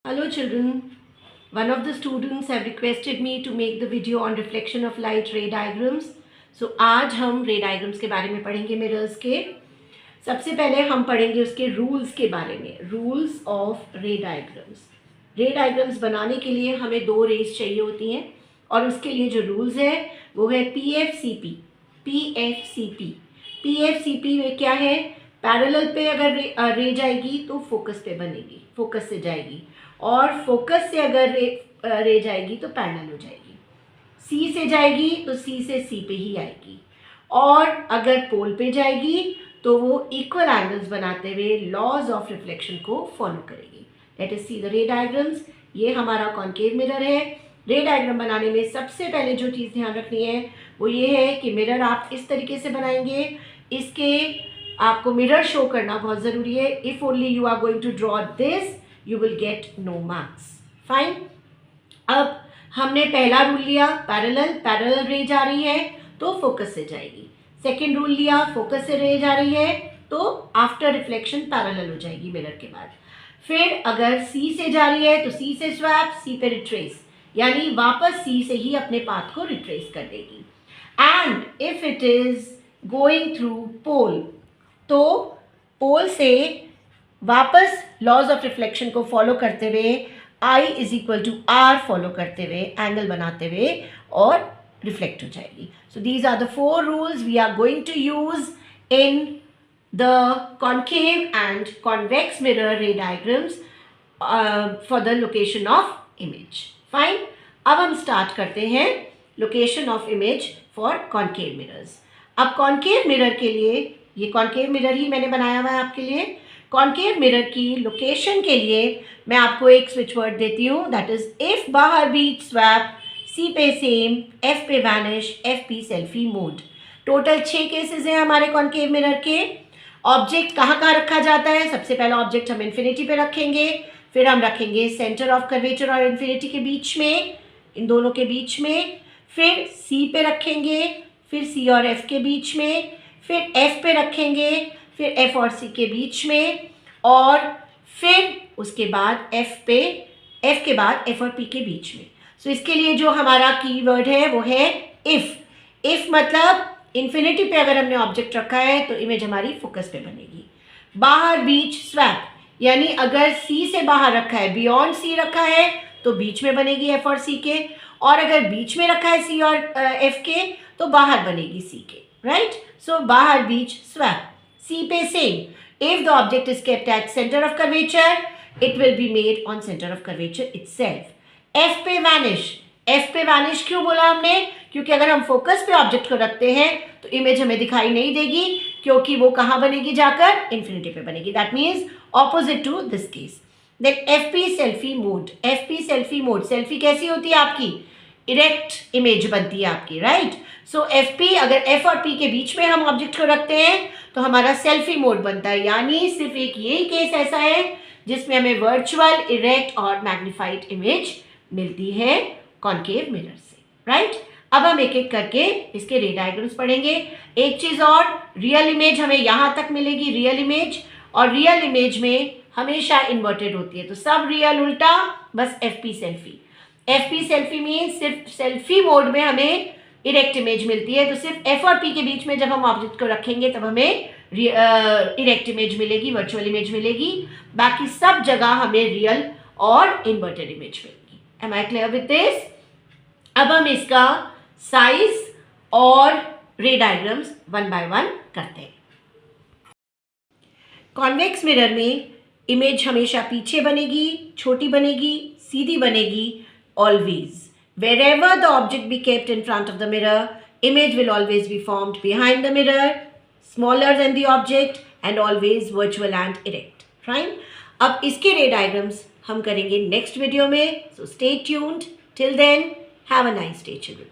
Hello children, one of the students have requested me to make the video on reflection of light ray diagrams. So आज हम ray diagrams के बारे में पढ़ेंगे mirrors के. सबसे पहले हम पढ़ेंगे उसके रूल्स के बारे में. रूल्स ऑफ रे डायग्राम्स. रे डायग्राम्स बनाने के लिए हमें दो रेज चाहिए होती हैं और उसके लिए जो रूल्स है वो है PFCP. PFCP में क्या है? पैरेलल पे अगर रे जाएगी तो फोकस पे बनेगी, फोकस से जाएगी, और फोकस से अगर रे जाएगी तो पैरेलल हो जाएगी. सी से जाएगी तो सी से सी पे ही आएगी, और अगर पोल पे जाएगी तो वो इक्वल एंगल्स बनाते हुए लॉज ऑफ रिफ्लेक्शन को फॉलो करेगी. लेट अस सी द रे डायग्राम्स. ये हमारा कॉन्केव मिरर है. रे डायग्राम बनाने में सबसे पहले जो चीज़ ध्यान रखनी है वो ये है कि मिरर आप इस तरीके से बनाएंगे. इसके आपको मिरर शो करना बहुत ज़रूरी है. If only you are going to draw this you will get no marks. Fine. अब हमने पहला रूल लिया, पैरेलल रे जा रही है तो फोकस से जाएगी. सेकेंड रूल लिया, फोकस से रे जा रही है तो आफ्टर रिफ्लेक्शन पैरेलल हो जाएगी मिरर के बाद. फिर अगर सी से जा रही है तो सी से स्वैप, सी पे रिट्रेस, यानी वापस सी से ही अपने पाथ को रिट्रेस कर देगी. And if it is going through pole तो पोल से वापस लॉज ऑफ रिफ्लेक्शन को फॉलो करते हुए I is equal to R follow करते हुए एंगल बनाते हुए और रिफ्लेक्ट हो जाएगी. So these are the 4 rules we are going to use in the concave and convex mirror ray diagrams for the location of image. Fine. अब हम start करते हैं location of image for concave mirrors. अब concave mirror के लिए, ये concave mirror ही मैंने बनाया हुआ है आपके लिए. कॉन्केव मिरर की लोकेशन के लिए मैं आपको एक स्विच वर्ड देती हूँ, दैट इज इफ बाहर बीच स्वैप, सी पे सेम, एफ पे vanish, F P selfie mode. Total 6 cases हैं हमारे कॉन्केव मिरर के. ऑब्जेक्ट कहाँ कहाँ रखा जाता है? सबसे पहला ऑब्जेक्ट हम इन्फिनिटी पे रखेंगे, फिर हम रखेंगे सेंटर ऑफ कर्वेचर और इन्फिनिटी के बीच में, इन दोनों के बीच में, फिर सी पे रखेंगे, फिर सी और एफ के बीच में, फिर एफ पे रखेंगे, फिर एफ और सी के बीच में, और फिर उसके बाद एफ के बाद एफ और पी के बीच में. सो इसके लिए जो हमारा कीवर्ड है वो है इफ. इफ मतलब इन्फिनिटी पे अगर हमने ऑब्जेक्ट रखा है तो इमेज हमारी फोकस पे बनेगी. बाहर बीच स्वैप, यानी अगर सी से बाहर रखा है, बियॉन्ड सी रखा है तो बीच में बनेगी एफ और सी के, और अगर बीच में रखा है सी और एफ के तो बाहर बनेगी सी के. राइट. सो बाहर बीच स्वैप. सी पे same. If the object is kept at center of curvature, it will be made on center of curvature itself. F पे vanish. F पे vanish क्यों बोला हमने? क्योंकि अगर हम फोकस पे ऑब्जेक्ट को रखते हैं तो इमेज हमें दिखाई नहीं देगी, क्योंकि वो कहाँ बनेगी? जाकर इन्फिनिटी पे बनेगी. That means opposite to this case. Then FP selfie mode. FP selfie mode. Selfie कैसी होती है आपकी? इरेक्ट इमेज बनती है आपकी. राइट. सो FP, अगर F और P के बीच में हम ऑब्जेक्ट को रखते हैं तो हमारा सेल्फी मोड बनता है, यानी सिर्फ एक यही केस ऐसा है जिसमें हमें वर्चुअल, इरेक्ट और मैग्नीफाइड इमेज मिलती है कॉन्केव मिरर से. राइट. अब हम एक एक करके इसके रे डायग्राम्स पढ़ेंगे. एक चीज़ और, रियल इमेज हमें यहाँ तक मिलेगी, रियल इमेज, और रियल इमेज में हमेशा इन्वर्टेड होती है, तो सब रियल उल्टा, बस FP selfie. FP selfie means सिर्फ सेल्फी मोड में हमें इरेक्ट इमेज मिलती है, तो सिर्फ एफ और पी के बीच में जब हम ऑब्जेक्ट को रखेंगे तब हमें इरेक्ट इमेज मिलेगी, वर्चुअल इमेज मिलेगी. बाकी सब जगह हमें रियल और इन्वर्टेड इमेज मिलेगी. Am I clear with this? अब हम इसका साइज और रे डायग्राम्स 1 बाय 1 करते हैं. कॉन्वेक्स मिरर में इमेज हमेशा पीछे बनेगी, छोटी बनेगी, सीधी बनेगी, always. Wherever the object be kept in front of the mirror, image will always be formed behind the mirror, smaller than the object, and always virtual and erect. Fine? अब इसके रे डायग्राम्स हम करेंगे नेक्स्ट वीडियो में. So stay tuned. Till then, have a nice day, children.